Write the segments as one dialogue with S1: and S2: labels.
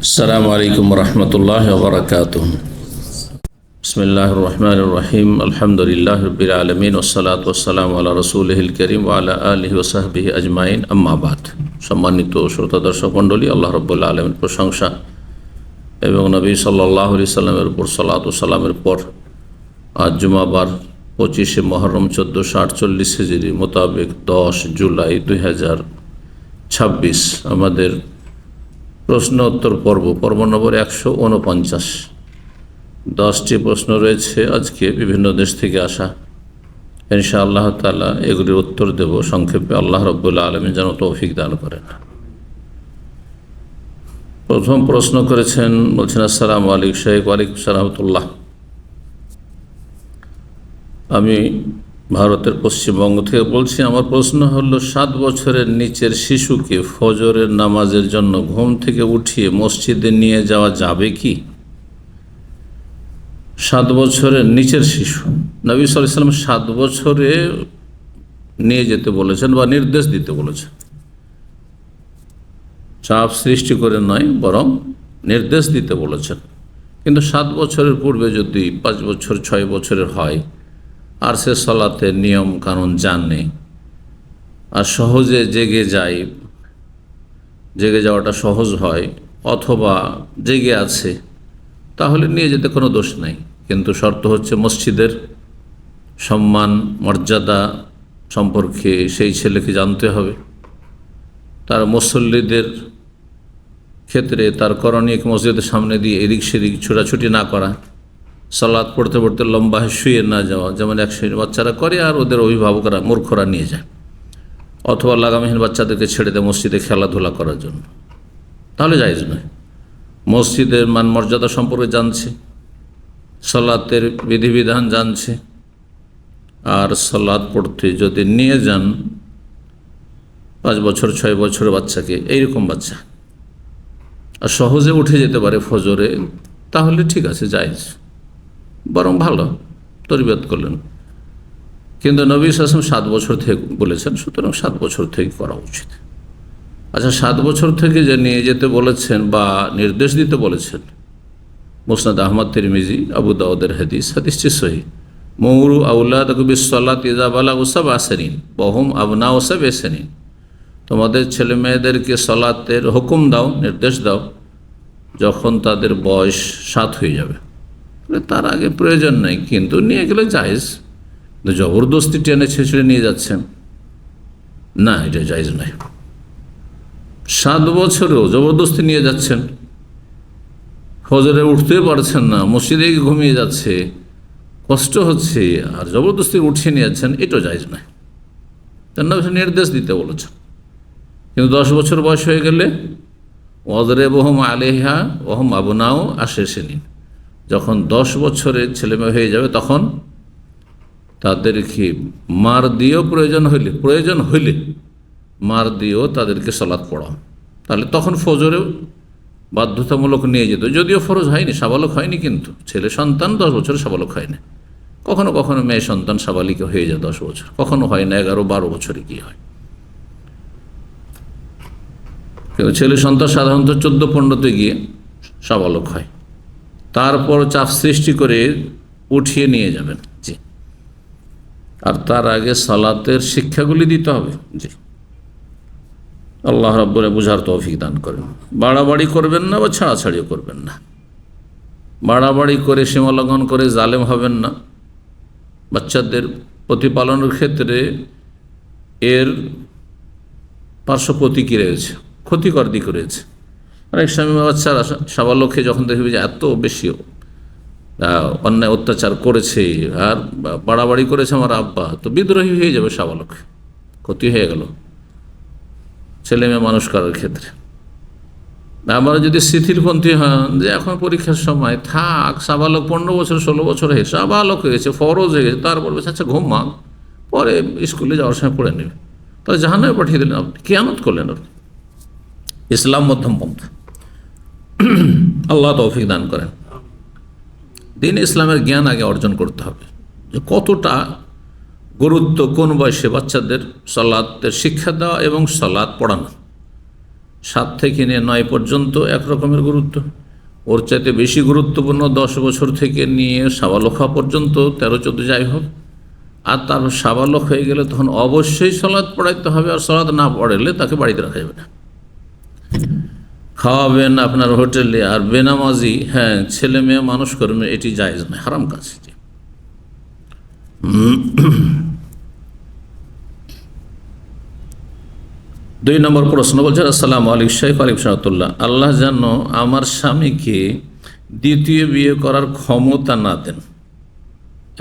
S1: আসসালামু আলাইকুম রহমতুল্লাহ ওবরাকাতুহ। বিসমিল্লাহির রহমানির রহিম। আলহামদুলিল্লাহ রাব্বিল আলামিন ওয়াসসালাতু ওয়াসসালামু আলা রাসূলিহিল কারীম ওয়া আলা আলিহি ওয়া সাহবিহি আজমাইন, আম্মা বাদ। সম্মানিত শ্রোতা দর্শক মণ্ডলী, আল্লাহ রাব্বুল আলামিনের প্রশংসা এবং নবী সাল্লাল্লাহু আলাইহি সাল্লামের উপর সালাত ও সালামের পর আজ জুমাবার 25শে মুহররম 1448 হিজরি মোতাবেক 10 জুলাই 2026 আমাদের প্রশ্ন উত্তর পর্ব নম্বর 149। 10টি প্রশ্ন রয়েছে আজকে, বিভিন্ন দেশ থেকে আসা। ইনশাআল্লাহ তাআলা এগুলির উত্তর দেব সংক্ষেপে। আল্লাহ রাব্বুল আলামিন যেন তৌফিক দান করেন। প্রথম প্রশ্ন করেছেন, বলছেন আসসালামু আলাইকুম শেখ। ওয়ালাইকুম আসসালাম রাহমাতুল্লাহ। আমি ভারতের পশ্চিমবঙ্গ থেকে বলছি। আমার প্রশ্ন হলো, 7 বছরের নিচের শিশুকে ফজরের নামাজের জন্য ঘুম থেকে উঠিয়ে মসজিদে নিয়ে যাওয়া যাবে কি? 7 বছরের নিচের শিশু, নবী সাল্লাল্লাহু আলাইহি ওয়াসাল্লাম 7 বছরে নিয়ে যেতে বলেছেন বা নির্দেশ দিতে বলেছেন। চাপ সৃষ্টি করে নয়, বরং নির্দেশ দিতে বলেছেন। কিন্তু 7 বছরের পূর্বে যদি 5 বছর 6 বছরের হয়, আর সে সালাতের নিয়ম কানুন জানে আর সহজে জেগে যায়, জেগে যাওয়াটা সহজ হয়, অথবা জেগে আছে, তাহলে নিয়ে যেতে কোনো দোষ নাই। কিন্তু শর্ত হচ্ছে মসজিদের সম্মান মর্যাদা সম্পর্কে সেই ছেলেকে জানতে হবে। তার মুসল্লিদের ক্ষেত্রে তার করণীয় মসজিদের সামনে দিয়ে এদিক সেদিক ছোটাছুটি না করা, সালাত পড়তে পড়তে লম্বা শুয়ে না যাওয়া, যেমন এক শ্রেণীর বাচ্চারা করে আর ওদের অভিভাবকরা মূর্খরা নিয়ে যায়, অথবা লাগামহীন বাচ্চাদেরকে ছেড়ে দেয় মসজিদে খেলাধুলা করার জন্য, তাহলে জায়েজ নয়। মসজিদের মান মর্যাদা সম্পর্কে জানছে, সালাতের বিধিবিধান জানছে, আর সালাত পড়তে যদি নিয়ে যান 5 বছর 6 বছরের বাচ্চাকে, এইরকম বাচ্চা, আর সহজে উঠে যেতে পারে ফজরে, তাহলে ঠিক আছে, জায়েজ, বরং ভালো, তরবিয়ত করলেন। কিন্তু নবী সাল্লাল্লাহু আলাইহি ওয়াসাল্লাম 7 বছর থেকে বলেছেন, সুতরাং 7 বছর থেকে করা উচিত। আচ্ছা, 7 বছর থেকে যে নিয়ে যেতে বলেছেন বা নির্দেশ দিতে বলেছেন, মুসনাদ আহমদ, তিরমিজি, আবু দাউদের হাদিসটি সহিহ। মুরু আওলাদাকুম বিস-সালাতি ইযা বালাগু সাব'a সিনিন ওয়া হুম আবনাউ সাব'i সিনিন। তোমাদের ছেলে মেয়েদেরকে সালাতের হুকুম দাও, নির্দেশ দাও, যখন তাদের বয়স 7 হয়ে যাবে। তার আগে প্রয়োজন নেই, কিন্তু নিয়ে গেলে জায়েজ। জবরদস্তি টেনে ছেঁচড়ে নিয়ে যাচ্ছেন, না, এটা জায়েজ নয়। 7 বছরেও জবরদস্তি নিয়ে যাচ্ছেন, ফজরে উঠতে পারছেন না, মসজিদে ঘুমিয়ে যাচ্ছে, কষ্ট হচ্ছে, আর জবরদস্তি উঠিয়ে নিয়ে যাচ্ছেন, এটাও জায়েজ নয়। তার না নির্দেশ দিতে বলেছেন। কিন্তু 10 বছর বয়স হয়ে গেলে ওয়াযরিবুহুম আলাইহা ওয়া হুম আবনাউ 10 সিনিন, যখন 10 বছরের ছেলেমেয়ে হয়ে যাবে, তখন তাদেরকে মার দিয়েও প্রয়োজন হইলে মার দিয়েও তাদেরকে সালাত পড়াও। তাহলে তখন ফজরেও বাধ্যতামূলক নিয়ে যেত, যদিও ফরজ হয়নি, সাবালক হয়নি। কিন্তু ছেলে সন্তান 10 বছর সাবালক হয় না। কখনো কখনো মেয়ে সন্তান সাবালিকা হয়ে যায় 10 বছর, কখনো হয় না 11-12 বছরে কি হয়। কিন্তু ছেলে সন্তান সাধারণত 14-15তে গিয়ে সাবালক হয়, তারপর চাপ সৃষ্টি করে উঠিয়ে নিয়ে যাবেন। জি, আর তার আগে সালাতের শিক্ষাগুলি দিতে হবে। জি, আল্লাহ রাব্বুল বুঝার তৌফিক দান করেন। বাড়াবাড়ি করবেন না বা ছাড়াছাড়িও করবেন না। বাড়াবাড়ি করে সীমা লঙ্ঘন করে জালেম হবেন না। বাচ্চাদের প্রতিপালনের ক্ষেত্রে এর পার্শ্ব প্রতিক্রিয়া রয়েছে, ক্ষতিকর দিক রয়েছে। অনেক সময় বাচ্চারা সাবালকে যখন দেখবে যে এত বেশি অন্যায় অত্যাচার করেছে আর বাড়াবাড়ি করেছে আমার আব্বা, তো বিদ্রোহী হয়ে যাবে, সাবালক ক্ষতি হয়ে গেল ছেলে মেয়ে মানুষ করার ক্ষেত্রে। আমরা যদি শিথিলপন্থী হন, যে এখন পরীক্ষার সময় থাক, সাবালক 15 বছর 16 বছর হয়ে সাবালক হয়ে গেছে, ফরজ হয়ে গেছে, তারপর বলছে আচ্ছা ঘুমা, পরে স্কুলে যাওয়ার সময় পড়ে নেবে, তাহলে জাহান্নামে পাঠিয়ে দিলেন আপনি, কিয়ামত করলেন আপনি। ইসলাম মধ্যম পন্থা। আল্লাহ তৌফিক দান করেন। দিন ইসলামের জ্ঞান আগে অর্জন করতে হবে, যে কতটা গুরুত্ব কোন বয়সে বাচ্চাদের সালাতের শিক্ষা দেওয়া এবং সালাত পড়ানো। 7 থেকে নিয়ে 9 পর্যন্ত একরকমের গুরুত্ব, ওর চাইতে বেশি গুরুত্বপূর্ণ 10 বছর থেকে নিয়ে সাবালক হওয়া পর্যন্ত, 13-14 যাই হোক। আর তার সাবালক হয়ে গেলে তখন অবশ্যই সালাত পড়াইতে হবে, আর সালাত না পড়াইলে তাকে বাড়িতে রাখা যাবে না। খাওয়াবেন আপনার হোটেলে, আর বেনামাজি ছেলে মেয়ে মানুষ করবেন, এটি জায়েজ নয়, হারাম কাজ। 2 নম্বর প্রশ্ন বলছে, আসসালামু আলাইকুম শেখ ওয়ালাইকুম সালাতুল্লাহ, আল্লাহ যেন আমার স্বামীকে দ্বিতীয় বিয়ে করার ক্ষমতা না দেন।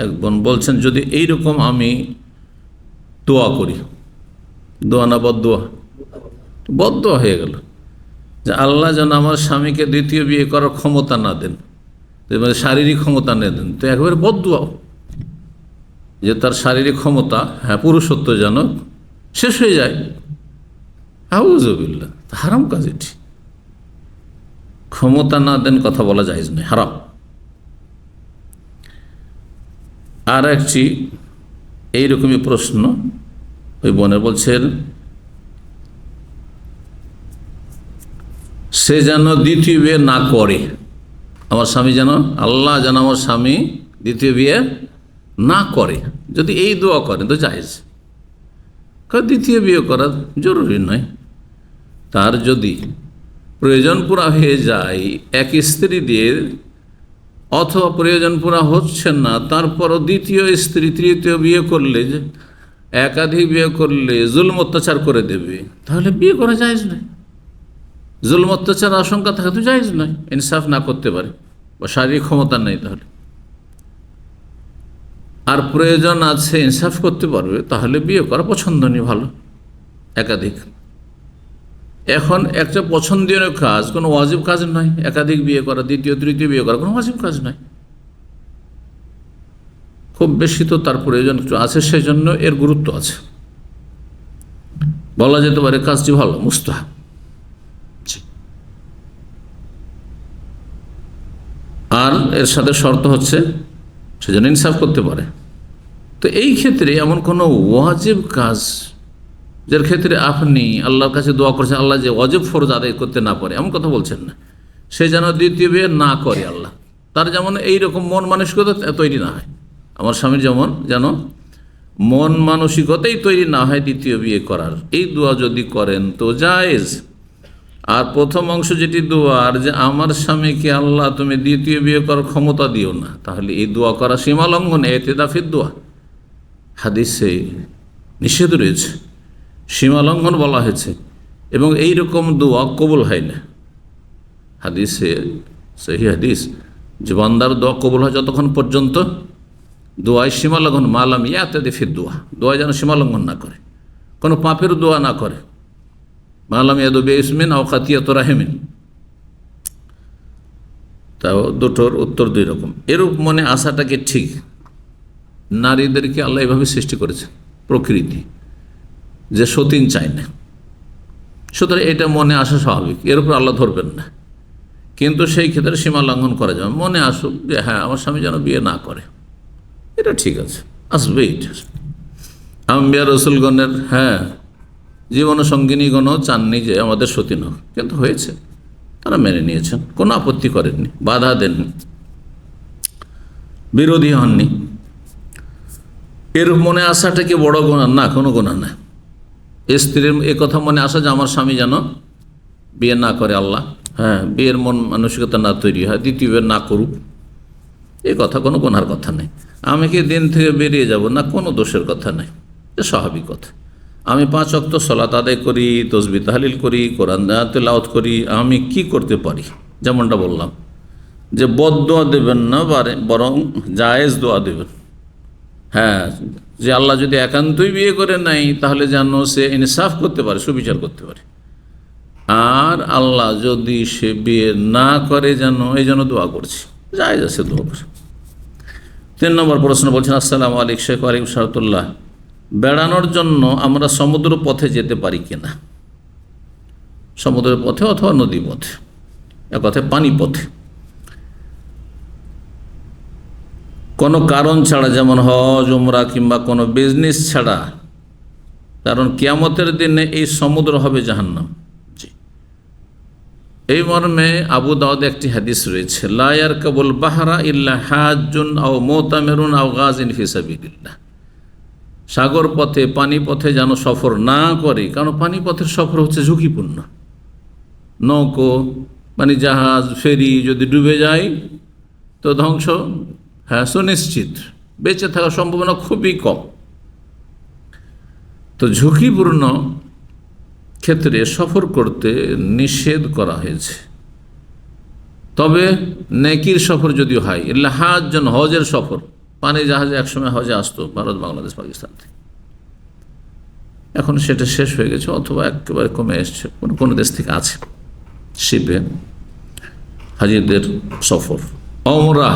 S1: এক বোন বলছেন, যদি এইরকম আমি দোয়া করি, দোয়া না বদদোয়া? বদদোয়া হয়ে গেল, যে আল্লাহ যেন আমার স্বামীকে দ্বিতীয় বিয়ে করার ক্ষমতা না দেন, মানে শারীরিক ক্ষমতা না দেন, তো একবারে বদদোয়া, যে তার শারীরিক ক্ষমতা পুরুষত্ব যেন শেষ হয়ে যায়। আউযুবিল্লাহ, হারাম কাজ এটি। ক্ষমতা না দেন কথা বলা জায়েজ নয়, হারাম। আর একটি এইরকমই প্রশ্ন ওই বোনে বলছেন, সে যেন দ্বিতীয় বিয়ে না করে, আমার স্বামী যেন, আল্লাহ যেন আমার স্বামী দ্বিতীয় বিয়ে না করে। যদি এই দোয়া করেন তো জায়েজ, কারণ দ্বিতীয় বিয়ে করা জরুরি নয়। তার যদি প্রয়োজন পুরা হয়ে যায় এক স্ত্রী দিয়ে, অথবা প্রয়োজন পুরা হচ্ছে না, তারপরও দ্বিতীয় স্ত্রী তৃতীয় বিয়ে করলে, একাধিক বিয়ে করলে জুলম অত্যাচার করে দেবে, তাহলে বিয়ে করা জায়েজ নয়। জুলম অত্যাচার আশঙ্কা থাকে তো জায়েজ নয়, ইনসাফ না করতে পারে বা শারীরিক ক্ষমতা নেই তাহলে। আর প্রয়োজন আছে, ইনসাফ করতে পারবে, তাহলে বিয়ে করা পছন্দনীয়, ভালো, একাধিক। এখন একটা পছন্দনীয় কাজ, কোনো ওয়াজিব কাজ নয়। একাধিক বিয়ে করা, দ্বিতীয় তৃতীয় বিয়ে করা কোনো ওয়াজিব কাজ নয়। খুব বেশি তো তার প্রয়োজন একটু আছে, সেই জন্য এর গুরুত্ব আছে, বলা যেতে পারে কাজটি ভালো, মুস্তাহাব। আর এর সাথে শর্ত হচ্ছে সেজন্য ইনসাফ করতে পারে। তো এই ক্ষেত্রে এমন কোনো ওয়াজিব কাজ যার ক্ষেত্রে আপনি আল্লাহর কাছে দোয়া করছেন, আল্লাহ যে ওয়াজিব ফরজ আদায় করতে না পারে, এমন কথা বলছেন না, সে যেন দ্বিতীয় বিয়ে না করে, আল্লাহ তার যেমন এইরকম মন মানসিকতা তৈরি না হয়, আমার স্বামীর যেমন যেন মন মানসিকতাই তৈরি না হয় দ্বিতীয় বিয়ে করার, এই দোয়া যদি করেন তো জায়েজ। আর প্রথম অংশ যেটি দোয়ার, যে আমার স্বামীকে আল্লাহ তুমি দ্বিতীয় বিয়ে করার ক্ষমতা দিও না, তাহলে এই দোয়া করা সীমা লঙ্ঘন, এতেদাফের দোয়া, হাদিসে নিষেধ রয়েছে, সীমা লঙ্ঘন বলা হয়েছে, এবং এই রকম দোয়া কবুল হয় না। হাদিসে সহি হাদিস, যে বান্দার দোয়া কবুল হয় যতক্ষণ পর্যন্ত দোয়ায় সীমা লঙ্ঘন, মালাম ইয়াতেদাফের দোয়া, দোয়া যেন সীমা লঙ্ঘন না করে, কোনো পাপের দোয়া না করে, মালাম ইয়াদুবে ইসমিন আও খাতিয়াত রাহেমিন। তাও দুটোর উত্তর 2 রকম। এরূপ মনে আসাটাকে ঠিক, নারীদেরকে আল্লাহ এভাবে সৃষ্টি করেছে, প্রকৃতি যে সতীন চায় না, সুতরাং এটা মনে আসা স্বাভাবিক, এর উপর আল্লাহ ধরবেন না। কিন্তু সেই ক্ষেত্রে সীমা লঙ্ঘন করা যাবে, মনে আসুক যে আমার স্বামী যেন বিয়ে না করে, এটা ঠিক আছে, আসবে। এটা আম্বিয়া রসুলগণের জীবন সঙ্গিনীগণও চাননি যে আমাদের সতীন হোক, কিন্তু হয়েছে, তারা মেনে নিয়েছেন, কোনো আপত্তি করেননি, বাধা দেননি, বিরোধী হননি। এর মনে আসাটা কি বড় গুনাহ? না, কোনো গুনাহ না। স্ত্রীর এ কথা মনে আসা যে আমার স্বামী যেন বিয়ে না করে, আল্লাহ বিয়ের মন মানসিকতা না তৈরি হয়, দ্বিতীয় বিয়ে না করুক, এ কথা কোনো গুনার কথা নেই। আমি কি দিন থেকে বেরিয়ে যাব না, কোনো দোষের কথা নেই, এটা স্বাভাবিক কথা। আমি 5 ওয়াক্ত সালাত আদায় করি, তাসবিহ তাহলিল করি, কোরআন তেলাওয়াত করি, আমি কি করতে পারি? যেমনটা বললাম যে বদদোয়া দেবেন না, বরং জায়েজ দোয়া দেবেন। যে আল্লাহ যদি একান্তই বিয়ে করে নাই, তাহলে যেন সে ইনসাফ করতে পারে, সুবিচার করতে পারে। আর আল্লাহ যদি সে বিয়ে না করে, যেন এই জন্য দোয়া করছি, জায়েজ আছে দোয়া করে। 3 নম্বর প্রশ্ন বলছেন, আসসালামু আলাইকুম শেখ ওয়ালাইকুম সালাতুল্লাহ, বেড়ানোর জন্য আমরা সমুদ্র পথে যেতে পারি কিনা? সমুদ্রের পথে অথবা নদী পথে, এক কথায় পানি পথে, কোনো কারণ ছাড়া, যেমন হজ উমরা কিংবা কোনো বিজনেস ছাড়া, কারণ কিয়ামতের দিনে এই সমুদ্র হবে জাহান্নাম। জি, এই মর্মে আবু দাউদ একটি হাদিস রয়েছে, লা ইয়ারকাবুল বাহরা ইল্লা হাজ্জুন আও মুতামিরুন আও গাজিন ফি সাবিলিল্লাহ। সাগর পথে, পানি পথে যেন সফর না করে, কারণ পানি পথের সফর হচ্ছে ঝুঁকিপূর্ণ। নৌকো মানে জাহাজ, ফেরি যদি ডুবে যায় তো ধ্বংস সুনিশ্চিত, বেঁচে থাকার সম্ভাবনা খুবই কম। তো ঝুঁকিপূর্ণ ক্ষেত্রে সফর করতে নিষেধ করা হয়েছে। তবে নেকির সফর যদি হয়, ইল্লা হাজ্জুন, হজের সফর, পানি জাহাজে একসময় হজে আসতো ভারত, বাংলাদেশ, পাকিস্তান থেকে, এখন সেটা শেষ হয়ে গেছে অথবা একেবারে কমে এসছে। কোনো কোনো দেশ থেকে আছে শিপে হাজিদের সফর। ওমরা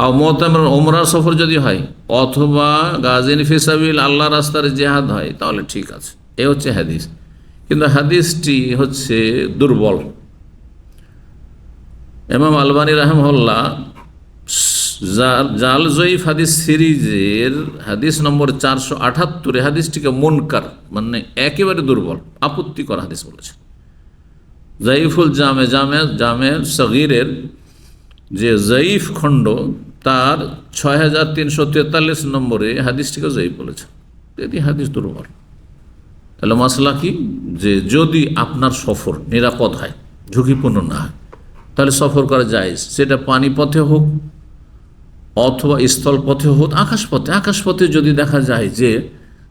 S1: আও মুতামির, ওমরার সফর যদি হয় অথবা গাজিন ফি সাবিল, আল্লাহ রাস্তার জিহাদ হয়, তাহলে ঠিক আছে। এ হচ্ছে হাদিস, কিন্তু হাদিসটি হচ্ছে দুর্বল। ইমাম আলবানী রাহিমাহুল্লাহ জাল জয়ীফ হাদিস সিরিজের হাদিস নম্বর 478 হাদিসটিকে মুনকার, মানে একেবারে দুর্বল, আপত্তিকর হাদিস বলেছে। জয়ীফুল জামে জামে সগীরের যে জয়ীফ খণ্ড, তার 6343 নম্বরে হাদিসটিকে জয়ীফ বলেছে। এটি হাদিস দুর্বল। তাহলে মাসলা কি, যে যদি আপনার সফর নিরাপদ হয়, ঝুঁকিপূর্ণ না হয়, তাহলে সফর করা যায়, সেটা পানি পথে হোক অথবা স্থল পথে হোক, আকাশপথে। আকাশপথে যদি দেখা যায় যে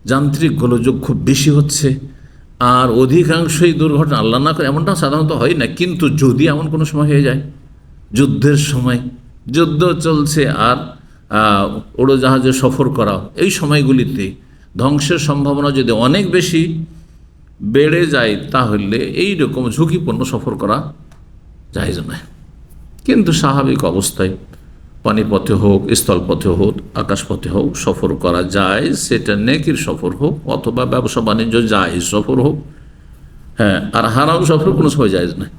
S1: যান্ত্রিক গোলযোগ খুব বেশি হচ্ছে আর অধিকাংশই দুর্ঘটনা, আল্লাহ না করে এমনটা সাধারণত হয় না, কিন্তু যদি এমন কোনো সময় হয়ে যায়, যুদ্ধের সময়, যুদ্ধ চলছে আর উড়োজাহাজে সফর করা, এই সময়গুলিতে ধ্বংসের সম্ভাবনা যদি অনেক বেশি বেড়ে যায়, তাহলে এই রকম ঝুঁকিপূর্ণ সফর করা জায়েজ নয়। কিন্তু স্বাভাবিক অবস্থায় পানিপথে হোক, স্থলপথে হোক, আকাশপথে হোক সফর করা যায়, সেটা নেকির সফর হোক অথবা ব্যবসা বাণিজ্য জায়েজ সফর হোক। আর হারাম সফর কোনো সময় জায়েজ নয়।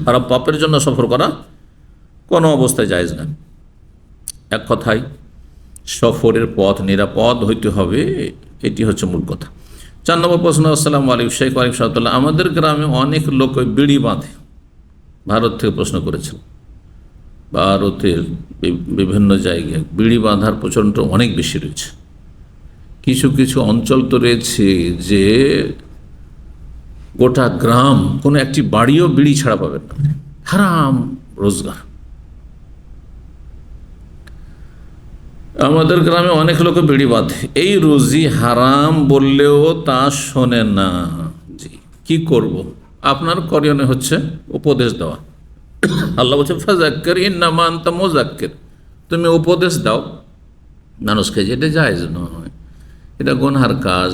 S1: হারাম পাপের জন্য সফর করা কোনো অবস্থায় জায়েজ নয়। এক কথায় সফরের পথ নিরাপদ হইতে হবে, এটি হচ্ছে মূল কথা। 4 নম্বর প্রশ্ন, আসসালামু আলাইকুম শেখ ওয়ালিকুম সালাম। আমাদের গ্রামে অনেক লোক বিড়ি বাঁধে। ভারত থেকে প্রশ্ন করেছেন। ভারতের বিভিন্ন জায়গায় বিড়ি বাঁধার প্রচলন অনেক বেশি রয়েছে। কিছু কিছু অঞ্চল তো রয়েছে যে গোটা গ্রাম, কোনো একটি বাড়িও বিড়ি ছাড়া পাবেন না, হারাম রোজগার। আমাদের গ্রামে অনেক লোক বিড়ি বাঁধে, এই রুজি হারাম বললেও তা শোনে না। জি, কি করব? আপনার করণীয় হচ্ছে উপদেশ দেওয়া। আল্লাহ বলছে ফাযাক্কির ইন্নামা আনতা মুযাক্কির, তুমি উপদেশ দাও মানুষকে, যেটা জায়েজ নয়, এটা গুনহার কাজ।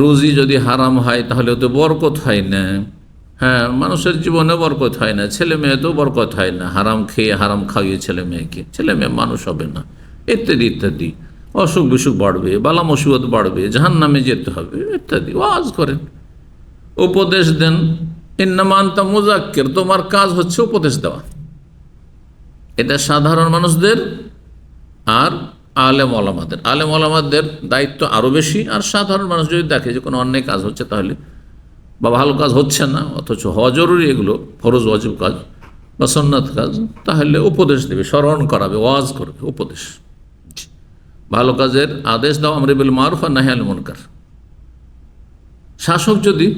S1: রুজি যদি হারাম হয় তাহলে তো বরকত হয় না। মানুষের জীবনে বরকত হয় না, ছেলে মেয়েতেও বরকত হয় না। হারাম খেয়ে, হারাম খাইয়ে ছেলে মেয়েকে, ছেলে মেয়ে মানুষ হবে না, ইত্যাদি ইত্যাদি। অসুখ বিসুখ বাড়বে, বালা মুসিবত বাড়বে, জাহান্নামে যেতে হবে ইত্যাদি। ওয়াজ করেন, উপদেশ দেন। ইন্নামা আনতা মুযাক্কির, তোমার কাজ হচ্ছে উপদেশ দেওয়া। এটা সাধারণ মানুষদের আর আলেম ওলামাদের। আলেম ওলামাদের দায়িত্ব আরও বেশি। আর সাধারণ মানুষ যদি দেখে যে কোনো অন্যায় কাজ হচ্ছে তাহলে, বা ভালো কাজ হচ্ছে না অথচ হওয়া জরুরি, এগুলো ফরজ ওয়াজিব কাজ বা সুন্নাত কাজ, তাহলে উপদেশ দেবে, স্মরণ করাবে, ওয়াজ করবে, উপদেশ। ভালো কাজের আদেশ দাও, আমর বিল মারুফ আর নাহি আনিল মুনকার। শাসক যদি,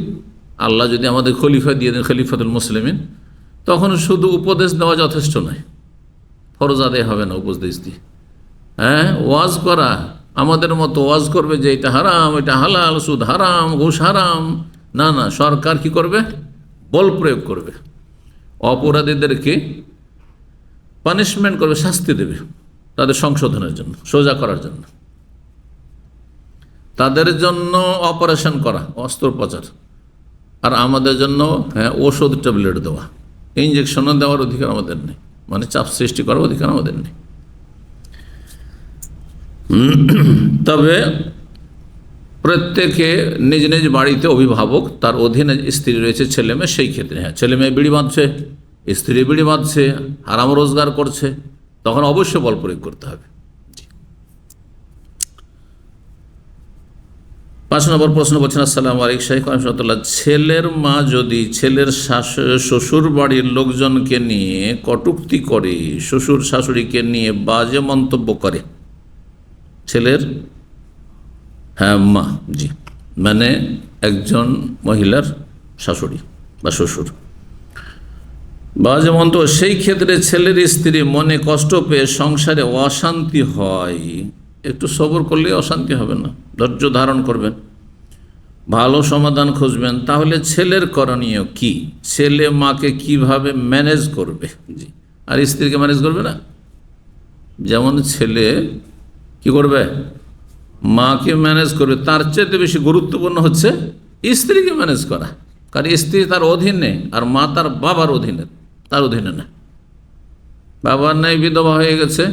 S1: আল্লাহ যদি আমাদের খলিফা দিয়ে দেন, খলিফাতুল মুসলিমিন, তখন শুধু উপদেশ দেওয়া যথেষ্ট নয়, ফরজ আদায় হবে না উপদেশ দিয়ে। ওয়াজ করা, আমাদের মতো ওয়াজ করবে যে এটা হারাম, এটা হালাল, সুদ হারাম, ঘুষ হারাম, না না, সরকার কি করবে? বল প্রয়োগ করবে, অপরাধীদেরকে পানিশমেন্ট করবে, শাস্তি দেবে, তাদের সংশোধনের জন্য, সোজা করার জন্য, তাদের জন্য অপারেশন করা, অস্ত্রোপচার। আর আমাদের জন্য ওষুধ ট্যাবলেট দেওয়া, ইঞ্জেকশনও দেওয়ার অধিকার আমাদের নেই, মানে চাপ সৃষ্টি করার অধিকার আমাদের নেই। তবে প্রত্যেকে নিজ নিজ বাড়িতে অভিভাবক, তার অধীনে স্ত্রী রয়েছে, ছেলে মেয়ে, সেই ক্ষেত্রে ছেলে মেয়ে বিড়ি বাঁধছে, স্ত্রী বিড়ি বাঁধছে, হারাম রোজগার করছে, তখন অবশ্যই বল প্রয়োগ করতে হবে। 5 নম্বর প্রশ্ন বলছেন, আসসালামু আলাইকুম শাইখ রহমতুল্লাহ, ছেলের মা যদি ছেলের শ্বশুর বাড়ির লোকজনকে নিয়ে কটূক্তি করে, শ্বশুর শাশুড়িকে নিয়ে বাজে মন্তব্য করে, ছেলের মা, জি, মানে একজন মহিলার শাশুড়ি বা শ্বশুর, বাজে মন্তব্য, সেই ক্ষেত্রে ছেলের স্ত্রী মনে কষ্ট পেয়ে সংসারে অশান্তি হয়, একটু সবর করলে অশান্তি হবে না, ধৈর্য ধারণ করবেন, ভালো সমাধান খুঁজবেন। তাহলে ছেলের করণীয় কি? ছেলে মাকে কিভাবে ম্যানেজ করবে? জি, আর স্ত্রীকে ম্যানেজ করবে না। যেমন ছেলে কি করবে, মাকে ম্যানেজ করবে, তার চেয়ে বেশি গুরুত্বপূর্ণ হচ্ছে স্ত্রীকে ম্যানেজ করা। কারণ স্ত্রী তার অধীনে, আর মা তার বাবার অধীনে, তার অধীনে না। বাবার নাই, বিধবা হয়ে গেছে,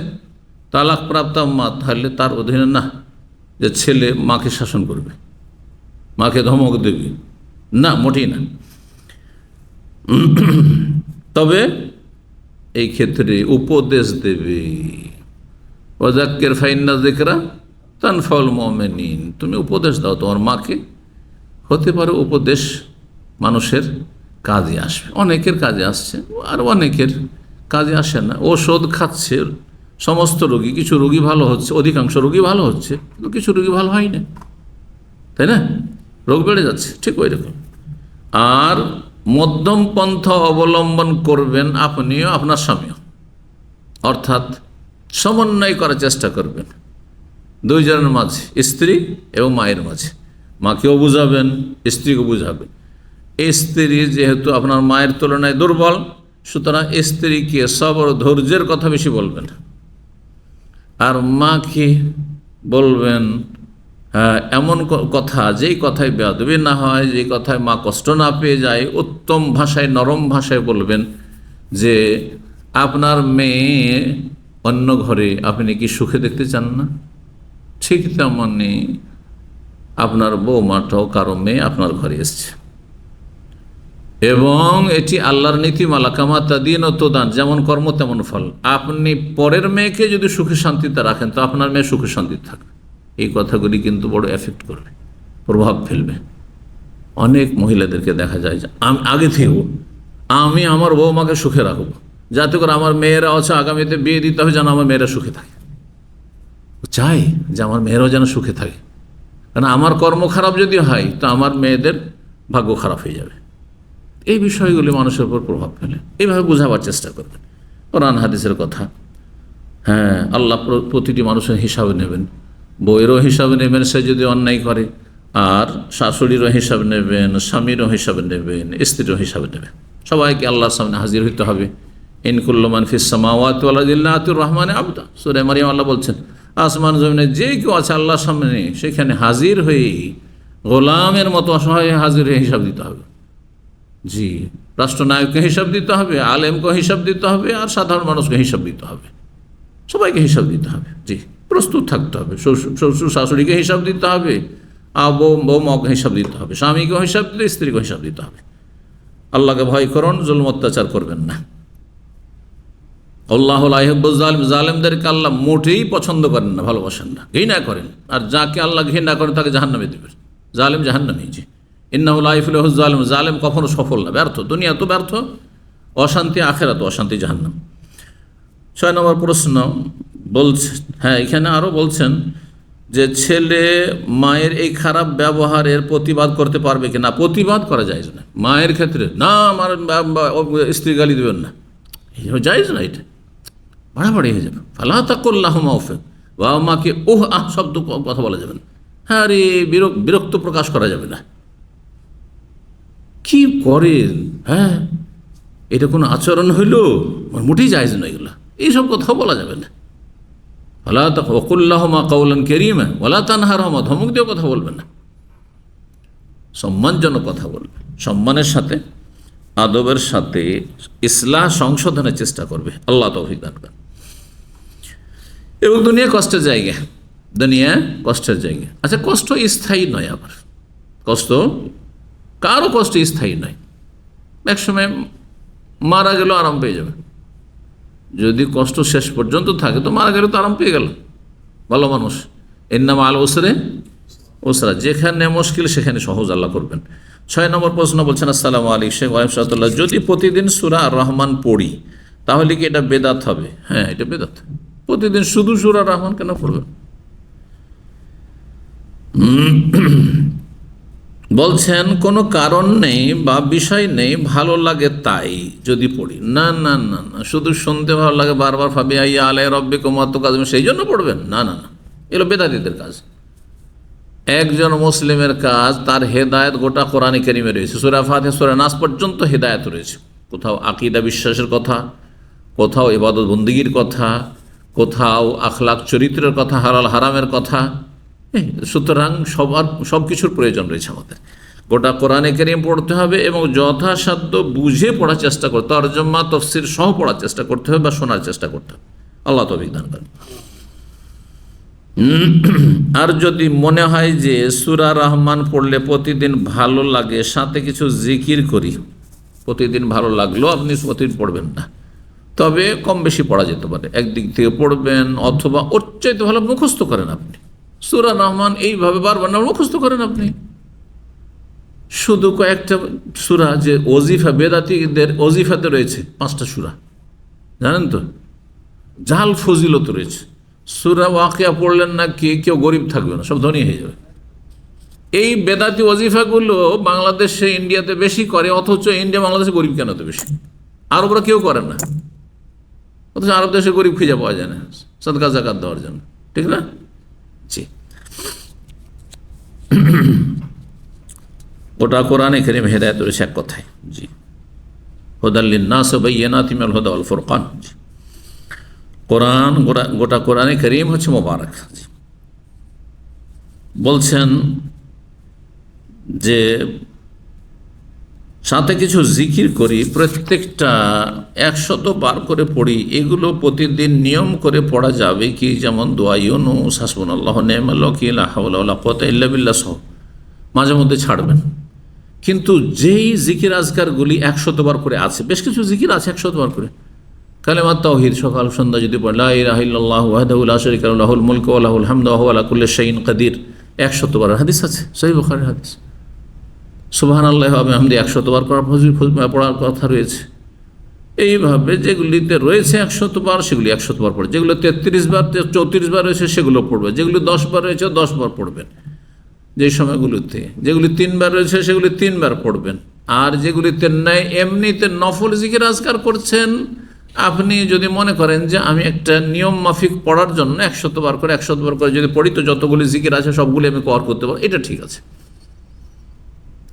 S1: তালাক প্রাপ্ত মা, তাহলে তার অধীনে না যে ছেলে মাকে শাসন করবে, মাকে ধমক দেবে, না, মোটেই না। তবে এই ক্ষেত্রে উপদেশ দেবে, ওয়াযাক্কির ফাইন্না যিকরা তানফাউল মুমিনিন, তুমি উপদেশ দাও তোমার মাকে, হতে পারে উপদেশ মানুষের কাজে আসবে। অনেকের কাজে আসছে, আর অনেকের কাজে আসে না। ওষুধ খাচ্ছে সমস্ত রোগী, কিছু রোগী ভালো হচ্ছে, অধিকাংশ রোগী ভালো হচ্ছে, কিন্তু কিছু রোগী ভালো হয় না, তাই না? রোগ বেড়ে যাচ্ছে, ঠিক ওই রকম। আর মধ্যম পন্থা অবলম্বন করবেন আপনিও, আপনার স্বামীও, অর্থাৎ সমন্বয় করার চেষ্টা করবেন দুইজনের মাঝে, স্ত্রী এবং মায়ের মাঝে। মাকেও বুঝাবেন, স্ত্রীকেও বুঝাবেন। স্ত্রী যেহেতু আপনার মায়ের তুলনায় দুর্বল, সুতরাং স্ত্রীকে সবর ধৈর্যের কথা বেশি বলবেন, আর মাকে বলবেন এমন কথা, যেই কথায় বেয়াদবি না হয়, যেই কথায় মা কষ্ট না পেয়ে যায়, উত্তম ভাষায়, নরম ভাষায় বলবেন যে আপনার মেয়ে অন্য ঘরে আপনি কি সুখে দেখতে চান না? ঠিক তেমনি আপনার বৌমাটাও কারো মেয়ে আপনার ঘরে এসছে, এবং এটি আল্লাহর নীতিমালা, কামা তাদিন ও তোদান, যেমন কর্ম তেমন ফল। আপনি পরের মেয়েকে যদি সুখে শান্তিতে রাখেন, তো আপনার মেয়ে সুখে শান্তিতে থাকবে। এই কথাগুলি কিন্তু বড় এফেক্ট করবে, প্রভাব ফেলবে। অনেক মহিলাদেরকে দেখা যায় যে আমি আগে থেকেও আমি আমার বৌমাকে সুখে রাখবো, যাতে করে আমার মেয়েরা আছে আগামীতে বিয়ে দিতে হবে, যেন আমার মেয়েরা সুখে থাকে। চাই যে আমার মেয়েরাও যেন সুখে থাকে, কারণ আমার কর্ম খারাপ যদি হয়, তো আমার মেয়েদের ভাগ্য খারাপ হয়ে যাবে। এই বিষয়গুলি মানুষের উপর প্রভাব ফেলে। এইভাবে বোঝাবার চেষ্টা করবেন। কোরআন হাদিসের কথা, আল্লাহ প্রতিটি মানুষের হিসাবে নেবেন, বইয়েরও হিসাবে নেবেন সে যদি অন্যায় করে, আর শাশুড়িরও হিসাব নেবেন, স্বামীরও হিসাবে নেবেন, স্ত্রীরও হিসাবে নেবেন। সবাইকে আল্লাহর সামনে হাজির হইতে হবে। ইন কুল্লু মান ফিস সামাওয়াতি ওয়াল আরদি ইল্লা আতির রহমানি আবদা, সূরা মারিয়াম আল্লাহ বলছেন, আসমান জমিনে যে কেউ আছে আল্লাহর সামনে, সেখানে হাজির হয়ে গোলামের মতো অসহায় হাজির হয়ে হিসাব দিতে হবে। জি, রাষ্ট্রনায়ককে হিসাব দিতে হবে, আলেমকে হিসাব দিতে হবে, আর সাধারণ মানুষকে হিসাব দিতে হবে, সবাইকে হিসাব দিতে হবে। জি, প্রস্তুত থাকতে হবে। শ্বশুর শাশুড়িকে হিসাব দিতে হবে, আর বৌমাকে হিসাব দিতে হবে, স্বামীকেও হিসাব দিতে, স্ত্রীকেও হিসাব দিতে হবে। আল্লাহকে ভয় করুন, জুলম অত্যাচার করবেন না। আল্লাহ লা ইউহিব্বুজ জালিম, জালেমদেরকে আল্লাহ মোটেই পছন্দ করেন না, ভালোবাসেন না, ঘৃণা করেন। আর যাকে আল্লাহ ঘৃণা করেন তাকে জাহান্নামে দেবেন। জালিম জাহান্নামী। জি, ইন্নাহু লা ইফলিহুজ জালিম, জালেম কখনো সফল না, ব্যর্থ। দুনিয়া তো ব্যর্থ, অশান্তি, আখিরাত অশান্তি, জাহান্নাম। 6 নম্বর প্রশ্ন বলছে, এখানে আরও বলছেন যে ছেলে মায়ের এই খারাপ ব্যবহারের প্রতিবাদ করতে পারবে কি না? প্রতিবাদ করা যায় না মায়ের ক্ষেত্রে। না, আমার স্ত্রী গালি দেবেন না, জায়েজ না, এটা বাড়াবাড়ি হয়ে যাবে। ফালা তাকুল্লাহুমা উফিন, বাবা মাকে ওহ আহ শব্দ কথা বলা যাবে না। আরে বিরক্ত প্রকাশ করা যাবে না। কি করেন? এটা কোনো আচরণ হইল? মোটেই জায়েজ না এগুলো, এইসব কথাও বলা যাবে না। ফালা তাকুল্লাহুমা কাওলান কারীমা ওয়ালা তানহারহুমা, ধমক দিয়ে কথা বলবেন না, সম্মানজনক কথা বলবে, সম্মানের সাথে, আদবের সাথে ইসলাহ সংশোধনের চেষ্টা করবে। আল্লাহ তৌফিক দান করেন। এবং দুনিয়া কষ্টের জায়গা, দুনিয়া কষ্টের জায়গা। আচ্ছা, কষ্ট স্থায়ী নয়, আবার কষ্ট, কারো কষ্ট স্থায়ী নয়। একসময় মারা গেলেও আরাম পেয়ে যাবে। যদি কষ্ট শেষ পর্যন্ত থাকে, তো মারা গেলে তো আরাম পেয়ে গেল, ভালো মানুষ। ইন্না মাল উসরে ওসরা, যেখানে মুশকিল সেখানে সহজ আল্লাহ করবেন। 6 নম্বর প্রশ্ন বলছেন, আসসালামু আলাইকুম শেখ ওয়াইমসাল্লাহ, যদি প্রতিদিন সূরা আর রহমান পড়ি তাহলে কি এটা বেদাত হবে? হ্যাঁ, এটা বেদাত। প্রতিদিন শুধু সূরা রহমান কেন পড়বেন? বলছেন কোনো কারণ নেই বা বিষয় নেই, ভালো লাগে তাই যদি পড়ি। না না না না, শুধু শুনতে ভালো লাগে, বারবার ভাবি আইয়া আলাই রব্বে কুমাত কাজ, সেই জন্য পড়বেন? না না না, এগুলো বেদাতীদের কাজ। একজন মুসলিমের কাজ, তার হেদায়েত গোটা কোরআনে কারিমে রয়েছে, সূরা ফাতিহা সূরা নাস পর্যন্ত হেদায়েত রয়েছে। কোথাও আকীদা বিশ্বাসের কথা, কোথাও ইবাদত বন্দেগীর কথা, কোথাও আখলাক চরিত্রের কথা, হালাল হারামের কথা। সুতরাং সব কিছুর প্রয়োজন রয়েছে আমাদের। গোটা কোরআনে কারিম পড়তে হবে এবং যথাসাধ্য বুঝে পড়ার চেষ্টা করতে হবে, তরজমা তফসির সহ পড়ার চেষ্টা করতে হবে বা শোনার চেষ্টা করতে হবে। আল্লাহ তৌফিক দান করেন। আর যদি মনে হয় যে সূরা রহমান পড়লে প্রতিদিন ভালো লাগে, সাথে কিছু জিকির করি, প্রতিদিন ভালো লাগলো, আপনি প্রতিদিন পড়বেন না, তবে কম বেশি পড়া যেতে পারে। একদিক থেকে পড়বেন, অথবা ওর চাইতে ভালো মুখস্থ করেন আপনি সূরা রহমান, এইভাবে বারবার না মুখস্থ করেন আপনি। শুধু কয়েকটা সূরা, যে ওজিফা, বেদাতীদের ওজিফাতে রয়েছে 5টা সূরা, জানেন তো, জাল ফজিলত রয়েছে। সূরা ওয়াকিয়া পড়লেন না কি কেউ গরিব থাকবে না, সব ধনী হয়ে যাবে। এই বেদাতি ওজিফাগুলো বাংলাদেশে, ইন্ডিয়াতে বেশি করে, অথচ ইন্ডিয়া বাংলাদেশে গরিব কেন তো বেশি? আরবরা কেউ করে না, অথচ আরব দেশে গরিব খুঁজে পাওয়া যায় না সাদকা যাকাত দেওয়ার জন্য, ঠিক না? জি, ওটা কোরআনে কারিমে হেদায়েত রয়েছে এক কথায়। জি, হুদাল লিন্নাস ওয়া বাইয়িনাতিন মিনাল হুদা ওয়াল ফুরকান। জি, কোরআন, গোটা কোরআনে কারিম হচ্ছে মোবারক। বলছেন যে সাথে কিছু জিকির করি, প্রত্যেকটা 100 বার করে পড়ি, এগুলো প্রতিদিন নিয়ম করে পড়া যাবে কি? যেমন দোয়া ইউনুস, হাসবুনাল্লাহু ওয়া নি'মাল ওয়াকিল, লা হাওলা ওয়া লা কুওয়াতা ইল্লা বিল্লাহ সহ মাঝে মধ্যে ছাড়বেন। কিন্তু যেই জিকির আজকারগুলি 100 বার করে আছে, বেশ কিছু জিকির আছে 100 বার করে, কালেমাত তাওহীদ সকাল সন্ধ্যা যদি পড়ে, লা ইলাহা ইল্লাল্লাহু ওয়াহদাহু লা শারীকা লাহু লাহুল মুলকু ওয়া লাহুল হামদু ওয়া হুয়া আলা কুল্লি শাইইন কাদির, 100 বার হাদিস আছে, সহিহ বুখারীর হাদিস। সুবহানাল্লাহি ওয়া বিহামদিহি 100 বার পড়ার কথা রয়েছে। এইভাবে যেগুলিতে রয়েছে 100 বার, সেগুলি 100 বার পড়ে। যেগুলো 33 বার 34 বার রয়েছে সেগুলো পড়বে। যেগুলি 10 বার রয়েছে 10 বার পড়বেন। যে সময়গুলোতে যেগুলি 3 বার রয়েছে সেগুলি 3 বার পড়বেন। আর যেগুলিতে নাই, এমনিতে নফল জিকির আজকার করছেন, আপনি যদি মনে করেন যে আমি একটা নিয়ম মাফিক পড়ার জন্য 100 বার করে 100 বার করে যদি পড়ি, তো যতগুলি জিকির আছে সবগুলি আমি কভার করতে পারবো, এটা ঠিক আছে।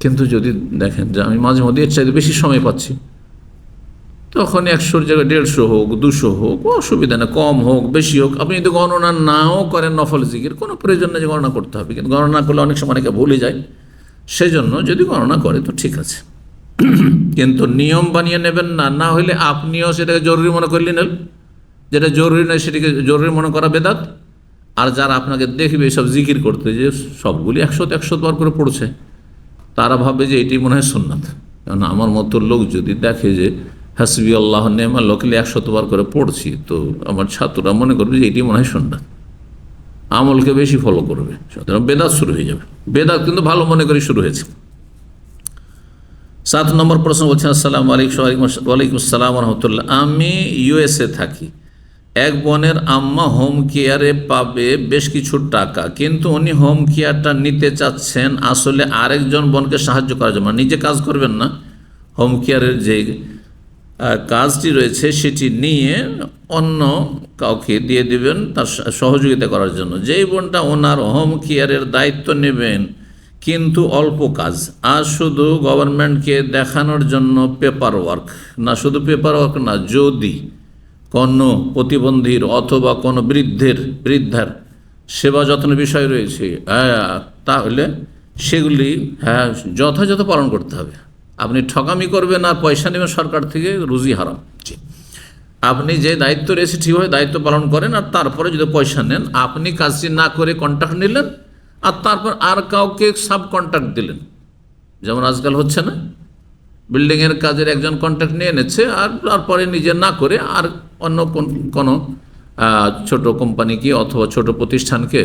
S1: কিন্তু যদি দেখেন যে আমি মাঝে মধ্যে এর চাইতে বেশি সময় পাচ্ছি, তখন 100-র জায়গায় 150 হোক, 200 হোক, অসুবিধা না, কম হোক বেশি হোক, আপনি যদি গণনা নাও করেন নফল জিকির, কোনো প্রয়োজন নেই যে গণনা করতে হবে। কিন্তু গণনা করলে অনেক সময় অনেকে ভুলে যায়, সেই জন্য যদি গণনা করে তো ঠিক আছে, কিন্তু নিয়ম বানিয়ে নেবেন না। না হলে আপনিও সেটাকে জরুরি মনে করলে নেন, যেটা জরুরি নয় সেটাকে জরুরি মনে করা বেদাত। আর যারা আপনাকে দেখবে সব জিকির করতে, যে সবগুলি 100 বার করে পড়ছে, তারা ভাবে যে এটি মনে হয় সুন্নাত। কারণ আমার মতো লোক যদি দেখে যে হাসবি আল্লাহ নেমাল লোকলে 100 বার করে পড়ছি, তো আমার ছাত্ররা মনে করবে যে এটি মনে হয় সুন্নাত, আমলকে বেশি ফলো করবে, সুতরাং বেদাত শুরু হয়ে যাবে। বেদাত কিন্তু ভালো মনে করে শুরু হয়েছে। 7 নম্বর প্রশ্ন বলছেন, আসসালামু আলাইকুম। ওয়ালাইকুম আসসালাম রহমতুল্লাহ। আমি ইউএসএ থাকি, এক বোনের আম্মা হোম কেয়ারে পাবে বেশ কিছু টাকা, কিন্তু উনি হোম কেয়ারটা নিতে চাচ্ছেন আসলে আরেকজন বোনকে সাহায্য করার জন্য, নিজে কাজ করবেন না, হোম কেয়ারের যে কাজটি রয়েছে সেটি নিয়ে অন্য কাউকে দিয়ে দিবেন তার সহযোগিতা করার জন্য। যেই বোনটা ওনার হোম কেয়ারের দায়িত্ব নেবেন, কিন্তু অল্প কাজ, আর শুধু গভর্নমেন্টকে দেখানোর জন্য পেপার ওয়ার্ক, না শুধু পেপার ওয়ার্ক না, যদি কোনো প্রতিবন্ধীর অথবা কোনো বৃদ্ধার সেবা যত্ন বিষয় রয়েছে, তাহলে সেগুলি যথাযথ পালন করতে হবে। আপনি ঠকামি করবেন আর পয়সা নেবেন সরকার থেকে, রুজি হারাম। আপনি যে দায়িত্ব রয়েছে ঠিকভাবে দায়িত্ব পালন করেন, আর তারপরে যদি পয়সা নেন, আপনি কাজটি না করে কন্ট্রাক্ট নিলেন আর তারপর আর কাউকে সাব কন্ট্রাক্ট দিলেন, যেমন আজকাল হচ্ছে না, বিল্ডিংয়ের কাজের একজন কন্ট্রাক্ট নিয়ে এনেছে আর তারপরে নিজে না করে আর অন্য কোনো ছোট কোম্পানিকে অথবা ছোট প্রতিষ্ঠানকে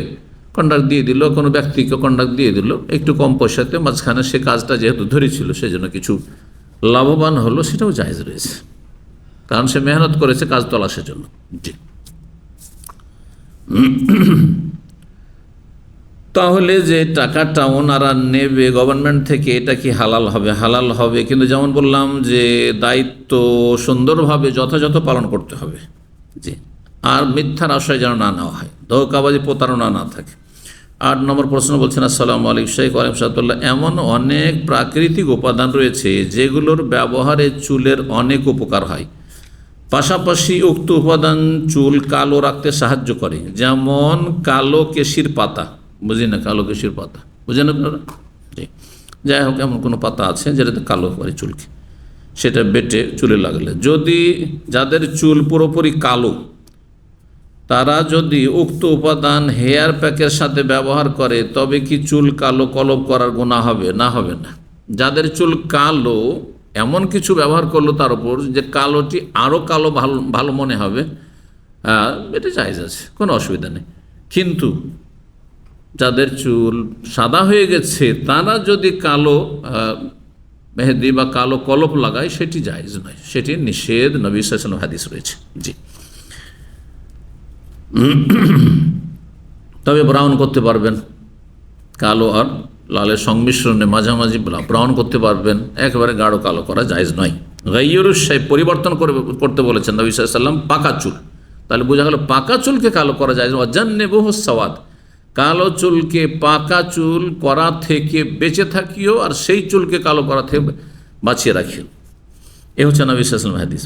S1: কন্ট্রাক্ট দিয়ে দিল, কোনো ব্যক্তিকে কন্ট্রাক্ট দিয়ে দিল একটু কম পয়সাতে, মাঝখানে সে কাজটা যেহেতু ধরেছিল সেজন্য কিছু লাভবান হলো, সেটাও জায়েজ রয়েছে, কারণ সে মেহনত করেছে কাজ তলাশের জন্য। জি, তাহলে যে টাকাটা ওনারা নেবে গভর্নমেন্ট থেকে, এটা কি হালাল হবে? হালাল হবে, কিন্তু যেমন বললাম যে দায়িত্ব সুন্দরভাবে যথাযথ পালন করতে হবে। জি, আর মিথ্যার আশ্রয় যেন না নেওয়া হয়, ধোঁকাবাজি প্রতারণা না থাকে। 8 নম্বর প্রশ্ন বলছেন, আসসালামু আলাইকুম শেখ ওয়ালাইকুম সালাতুল্লাহ, এমন অনেক প্রাকৃতিক উপাদান রয়েছে যেগুলোর ব্যবহারে চুলের অনেক উপকার হয়, পাশাপাশি উক্ত উপাদান চুল কালো রাখতে সাহায্য করে, যেমন কালো কেশির পাতা। বুঝি না, কালো কেশির পাতা বুঝেন আপনারা? জি, যাই হোক, এমন কোনো পাতা আছে যেটাতে কালো করে চুলকে, সেটা বেটে চুলে লাগলে, যদি যাদের চুল পুরোপুরি কালো তারা যদি উক্ত উপাদান হেয়ার প্যাকের সাথে ব্যবহার করে, তবে কি চুল কালো কলপ করার গুনাহ হবে? না, হবে না। যাদের চুল কালো এমন কিছু ব্যবহার করলো তার উপর যে কালোটি আরও কালো ভালো মনে হবে, এটা জায়েজ আছে, কোনো অসুবিধা নেই। কিন্তু যাদের চুল সাদা হয়ে গেছে তারা যদি কালো মেহেদি বা কালো কলপ লাগায়, সেটি জায়েজ নয়, সেটি নিষেধ, নবী সাল্লাল্লাহু আলাইহি ওয়াসাল্লাম হাদিস রয়েছে। জি, তবে ব্রাউন করতে পারবেন, কালো আর লালের সংমিশ্রণে মাঝামাঝি ব্রাউন করতে পারবেন, একেবারে গাঢ় কালো করা জায়েজ নয়। গাইয়ুরুশ শাইব পরিবর্তন করতে বলেছেন নবী সাল্লাল্লাহু আলাইহি ওয়াসাল্লাম, পাকা চুল। তাহলে বোঝা গেল পাকা চুলকে কালো করা জায়েজ। ওয়াজান্নিবুহু সাওয়াদ, কালো চুলকে পাকা চুল করা থেকে বেঁচে থাকিও, আর সেই চুলকে কালো করা থেকে বাঁচিয়ে রাখিও। এ হচ্ছে নবী সাল্লাল্লাহু আলাইহি ওয়াসাল্লাম হাদিস।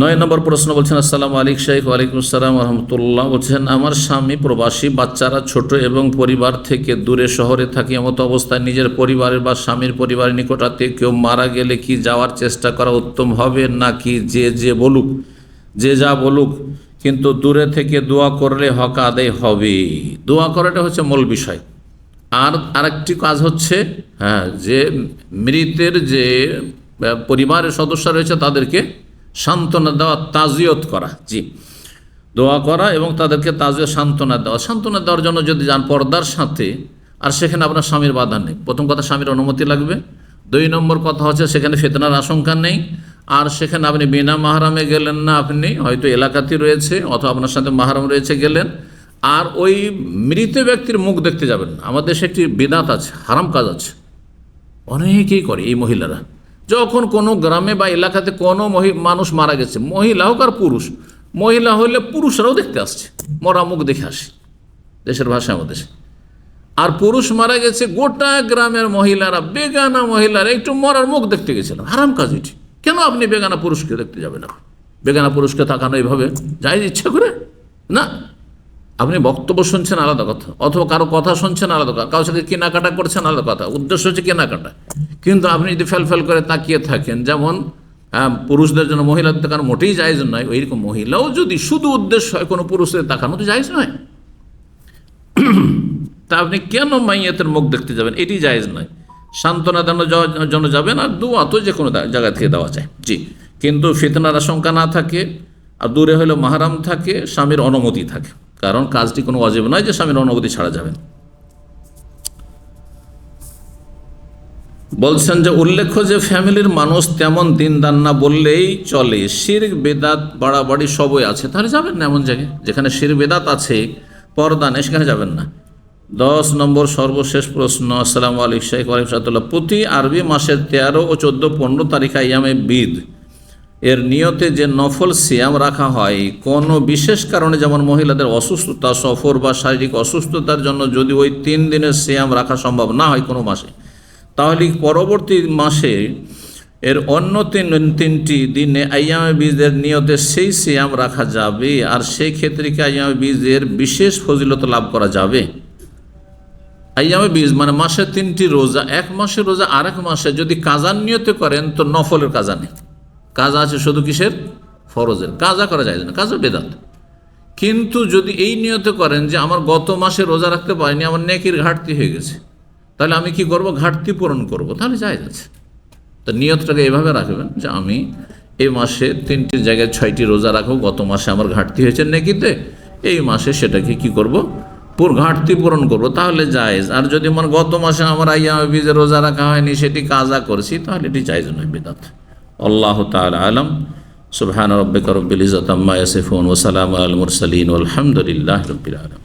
S1: 9 নম্বর প্রশ্ন বলছেন, আসসালামু আলাইকুম শেখ ওয়ালাইকুম আসসালাম রহমতুল্লাহ, বলছেন আমার স্বামী প্রবাসী, বাচ্চারা ছোট এবং পরিবার থেকে দূরে শহরে থাকি, এমত অবস্থায় নিজের পরিবারের বা স্বামীর পরিবারের নিকটাত্মীয় কেউ মারা গেলে কি যাওয়ার চেষ্টা করা উত্তম হবে, নাকি যে যা বলুক কিন্তু দূরে থেকে দোয়া করলে হক আদায় হবে? দোয়া করাটা হচ্ছে মূল বিষয়। আর আরেকটি কাজ হচ্ছে যে মৃতের যে পরিবারের সদস্য রয়েছে তাদেরকে সান্ত্বনা দেওয়া, তাজিয়ত করা। জি, দোয়া করা এবং তাদেরকে তাজিয়ত, সান্ত্বনা দেওয়া। সান্ত্বনা দেওয়ার জন্য যদি যান পর্দার সাথে, আর সেখানে আপনার স্বামীর বাধা নেই, প্রথম কথা স্বামীর অনুমতি লাগবে। 2 নম্বর কথা হচ্ছে সেখানে ফিতনার আশঙ্কা নেই, আর সেখানে আপনি বিনা মাহরামে গেলেন না, আপনি হয়তো এলাকাতে রয়েছে অথবা আপনার সাথে মাহরাম রয়েছে গেলেন, আর ওই মৃত ব্যক্তির মুখ দেখতে যাবেন না। আমাদের দেশে একটি বিদাত আছে, হারাম কাজ আছে, অনেকেই করে এই মহিলারা। যখন কোনো গ্রামে বা এলাকাতে কোনো মানুষ মারা গেছে, মহিলা হোক আর পুরুষ, মহিলা হলে পুরুষরাও দেখতে আসছে, মরা মুখ দেখে আসে দেশের ভাষায় আমাদের। আর পুরুষ মারা গেছে, গোটা গ্রামের মহিলারা, বেগানা মহিলারা একটু মরার মুখ দেখতে গেছিল। হারাম কাজ এটি। কেন আপনি বেগানা পুরুষকে দেখতে যাবেন? না, বেগানা পুরুষকে তাকানো এইভাবে যায় ইচ্ছা করে না। আপনি বক্তব্য শুনছেন আলাদা কথা, অথবা কারো কথা শুনছেন আলাদা কথা, কারোর সাথে কেনাকাটা করছেন আলাদা কথা, উদ্দেশ্য হচ্ছে কেনাকাটা। কিন্তু আপনি যদি ফেল করে তাকিয়ে থাকেন, যেমন পুরুষদের জন্য মহিলাদের তাকানো মোটেই জায়েজ নয়, ওইরকম মহিলাও যদি শুধু উদ্দেশ্য হয় কোনো পুরুষদের তাকানো, তো জায়েজ নয়। তা আপনি কেন মাইয়াতের মুখ দেখতে যাবেন? এটি জায়েজ নয়। সান্ত্বনা দেওয়ার জন্য যাবেন, আর দোয়া তো যে কোনো জায়গা থেকে দেওয়া যায়। জি, কিন্তু ফিতনার আশঙ্কা না থাকে, আর দূরে হলেও মাহরাম থাকে, স্বামীর অনুমতি থাকে, কারণ কাজটি কোনো ওয়াজিব নয় যে স্বামীর অনুমতি ছাড়া যাবেন। বলছেন যে উল্লেখ্য যে ফ্যামিলির মানুষ তেমন দিনদার না বললেই চলে, শিরক বেদাত বাড়াবাড়ি সবই আছে, তাহলে যাবেন না এমন জায়গায় যেখানে শিরক বেদাত আছে, পর্দা নেই, সেখানে যাবেন না। 10 নম্বর সর্বশেষ প্রশ্ন, আসসালামু আলাইকুম শেখ ওয়ালাইকুম সালাতুল্লাহ, প্রতি আরবি মাসের 13 ও 14, 15 তারিখ আইয়ামে বিদ এর নিয়তে যে নফল সিয়াম রাখা হয়, কোনো বিশেষ কারণে যেমন মহিলাদের অসুস্থতা, সফর বা শারীরিক অসুস্থতার জন্য যদি ওই 3 দিনের সিয়াম রাখা সম্ভব না হয় কোনো মাসে, তাহলে পরবর্তী মাসে এর অন্য তিনটি দিনে আইয়ামে বীজের নিয়তে সেই সিয়াম রাখা যাবে, আর সেই ক্ষেত্রে কি আইয়ামে বীজের বিশেষ ফজিলত লাভ করা যাবে? আইয়ামে বীজ মানে মাসের 3টি রোজা, এক মাসের রোজা আর এক মাসে যদি কাজার নিয়তে করেন তো নফলের কাজা নেই, কাজা আছে শুধু কিসের? ফরজের। কাজা করা যায় না, কাজা বেদাত। কিন্তু যদি এই নিয়তে করেন যে আমার গত মাসে রোজা রাখতে পারিনি, আমার নেকির ঘাটতি হয়ে গেছে, তাহলে আমি কি করব? ঘাটতি পূরণ করব, তাহলে জায়েজ আছে। তো নিয়তটাকে এভাবে রাখবেন যে আমি এই মাসে 3টি জায়গায় 6টি রোজা রাখবো, গত মাসে আমার ঘাটতি হয়েছে নেকিতে, এই মাসে সেটাকে কি করব? ঘাটতি পূরণ করবো তাহলে জায়েজ। আর যদি মনে গত মাসে আমার আইয়ামে বীজে রোজা রাখা হয়নি সেটি কাজা করছি তাহলে এটি জায়েজ নয়, বিদআত। আল্লাহু তাআলা আলাম। সুবহান রাব্বিকা রাব্বিল ইজ্জাতি আম্মা ইয়াসিফুন ওয়া সালামুন আলাল মুরসালিন ওয়ালহামদুলিল্লাহি রাব্বিল আলামিন।